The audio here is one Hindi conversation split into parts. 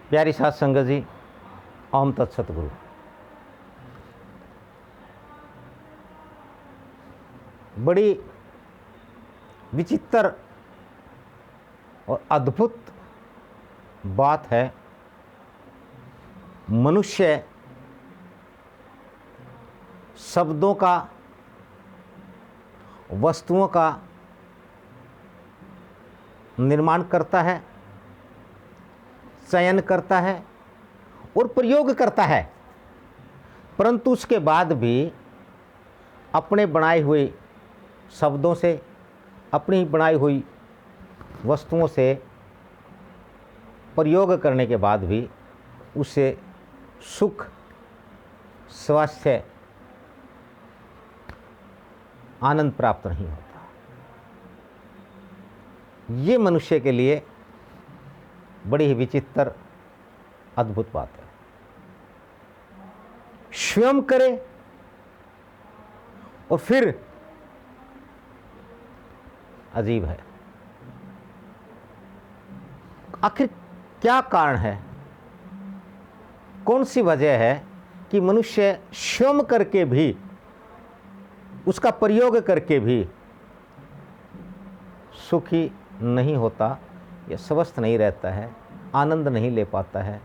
प्यारी साध संगत जी, ओम तत्सत गुरु। बड़ी विचित्र और अद्भुत बात है, मनुष्य शब्दों का, वस्तुओं का निर्माण करता है, चयन करता है और प्रयोग करता है, परंतु उसके बाद भी अपने बनाए हुए शब्दों से, अपनी बनाई हुई वस्तुओं से प्रयोग करने के बाद भी उसे सुख, स्वास्थ्य, आनंद प्राप्त नहीं होता। ये मनुष्य के लिए बड़ी ही विचित्र अद्भुत बात है। स्वयं करे और फिर अजीब है। आखिर क्या कारण है, कौन सी वजह है कि मनुष्य स्वयं करके भी, उसका प्रयोग करके भी सुखी नहीं होता या स्वस्थ नहीं रहता है, आनंद नहीं ले पाता है?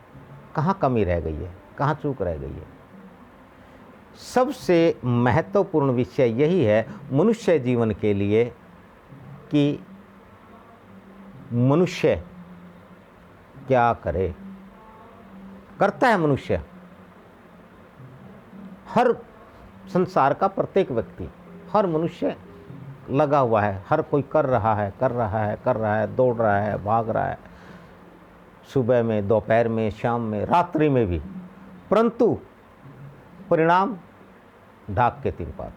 कहाँ कमी रह गई है, कहाँ चूक रह गई है? सबसे महत्वपूर्ण विषय यही है मनुष्य जीवन के लिए कि मनुष्य क्या करे। करता है मनुष्य, हर संसार का प्रत्येक व्यक्ति, हर मनुष्य लगा हुआ है, हर कोई कर रहा है, दौड़ रहा है, भाग रहा है, सुबह में, दोपहर में, शाम में, रात्रि में भी, परंतु परिणाम ढाक के तीन पात।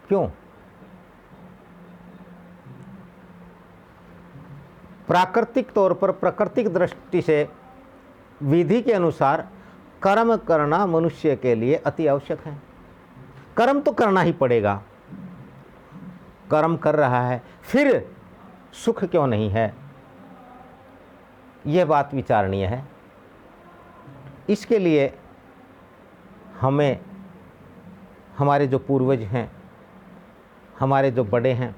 क्यों? प्राकृतिक तौर पर, प्राकृतिक दृष्टि से, विधि के अनुसार कर्म करना मनुष्य के लिए अति आवश्यक है। कर्म तो करना ही पड़ेगा। कर्म कर रहा है, फिर सुख क्यों नहीं है? यह बात विचारणीय है। इसके लिए हमें हमारे जो पूर्वज हैं, हमारे जो बड़े हैं,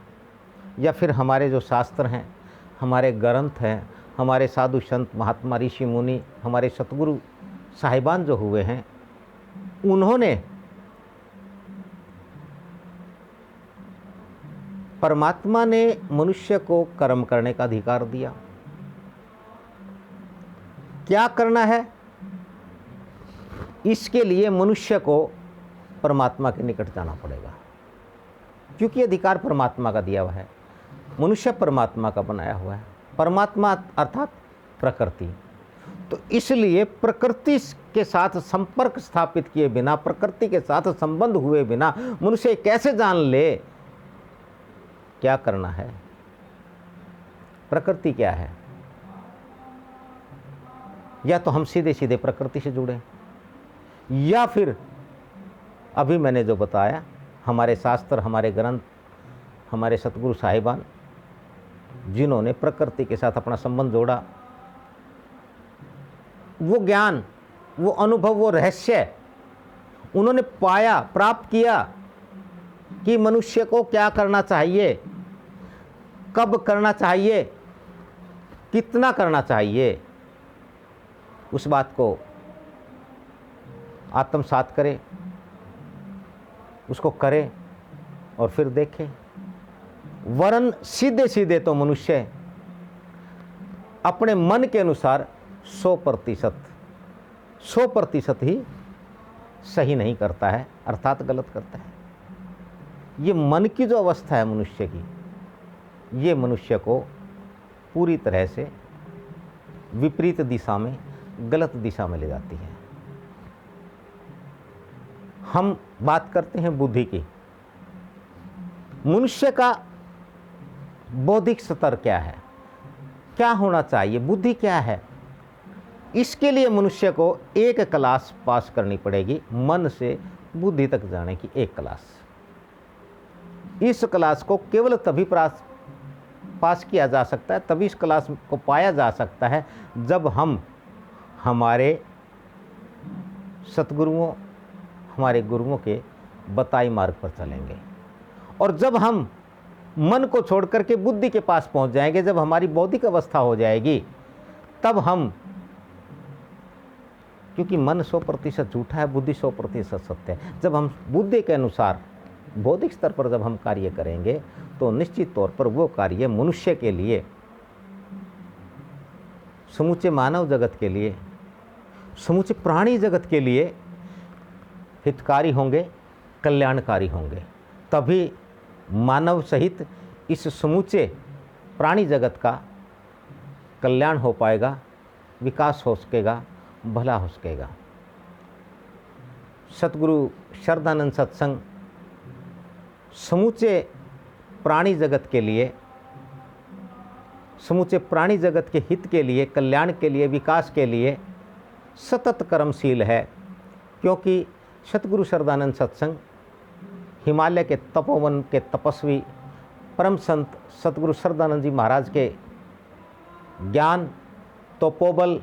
या फिर हमारे जो शास्त्र हैं, हमारे ग्रंथ हैं, हमारे साधु संत महात्मा ऋषि मुनि, हमारे सतगुरु साहिबान जो हुए हैं, उन्होंने परमात्मा ने मनुष्य को कर्म करने का अधिकार दिया। क्या करना है, इसके लिए मनुष्य को परमात्मा के निकट जाना पड़ेगा, क्योंकि अधिकार परमात्मा का दिया हुआ है। मनुष्य परमात्मा का बनाया हुआ है, परमात्मा अर्थात प्रकृति। तो इसलिए प्रकृति के साथ संपर्क स्थापित किए बिना, प्रकृति के साथ संबंध हुए बिना मनुष्य कैसे जान ले क्या करना है, प्रकृति क्या है? या तो हम सीधे सीधे प्रकृति से जुड़े, या फिर अभी मैंने जो बताया, हमारे शास्त्र, हमारे ग्रंथ, हमारे सतगुरु साहिबान, जिन्होंने प्रकृति के साथ अपना संबंध जोड़ा, वो ज्ञान, वो अनुभव, वो रहस्य उन्होंने पाया, प्राप्त किया कि मनुष्य को क्या करना चाहिए, कब करना चाहिए, कितना करना चाहिए। उस बात को आत्मसात करे, उसको करे और फिर देखे। वरन सीधे सीधे तो मनुष्य अपने मन के अनुसार 100% ही सही नहीं करता है, अर्थात गलत करता है। ये मन की जो अवस्था है मनुष्य की, ये मनुष्य को पूरी तरह से विपरीत दिशा में, गलत दिशा में ले जाती है। हम बात करते हैं बुद्धि की। मनुष्य का बौद्धिक स्तर क्या है, क्या होना चाहिए, बुद्धि क्या है? इसके लिए मनुष्य को एक क्लास पास करनी पड़ेगी, मन से बुद्धि तक जाने की एक क्लास। इस क्लास को केवल तभी पास किया जा सकता है, तभी इस क्लास को पाया जा सकता है जब हम हमारे सतगुरुओं, हमारे गुरुओं के बताई मार्ग पर चलेंगे। और जब हम मन को छोड़ करके बुद्धि के पास पहुंच जाएंगे, जब हमारी बौद्धिक अवस्था हो जाएगी, तब हम, क्योंकि मन 100% झूठा है, बुद्धि 100% सत्य है, जब हम बुद्धि के अनुसार बौद्धिक स्तर पर जब हम कार्य करेंगे तो निश्चित तौर पर वो कार्य मनुष्य के लिए, समूचे मानव जगत के लिए, समूचे प्राणी जगत के लिए हितकारी होंगे, कल्याणकारी होंगे। तभी मानव सहित इस समूचे प्राणी जगत का कल्याण हो पाएगा, विकास हो सकेगा, भला हो सकेगा। सतगुरु शरदानंद सत्संग समूचे प्राणी जगत के लिए, समूचे प्राणी जगत के हित के लिए, कल्याण के लिए, विकास के लिए सतत कर्मशील है। क्योंकि सतगुरु शरदानंद सत्संग हिमालय के तपोवन के तपस्वी परम संत सतगुरु शरदानंद जी महाराज के ज्ञान, तपोबल,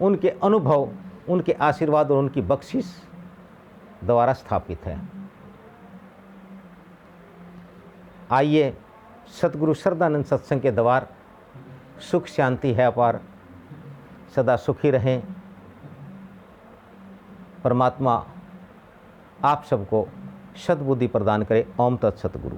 उनके अनुभव, उनके आशीर्वाद और उनकी बख्शिश द्वारा स्थापित है। आइए सतगुरु शरदानंद सत्संग के द्वार सुख शांति है अपार, सदा सुखी रहें। परमात्मा आप सबको सद्बुद्धि प्रदान करे। ओम तत्सत गुरु।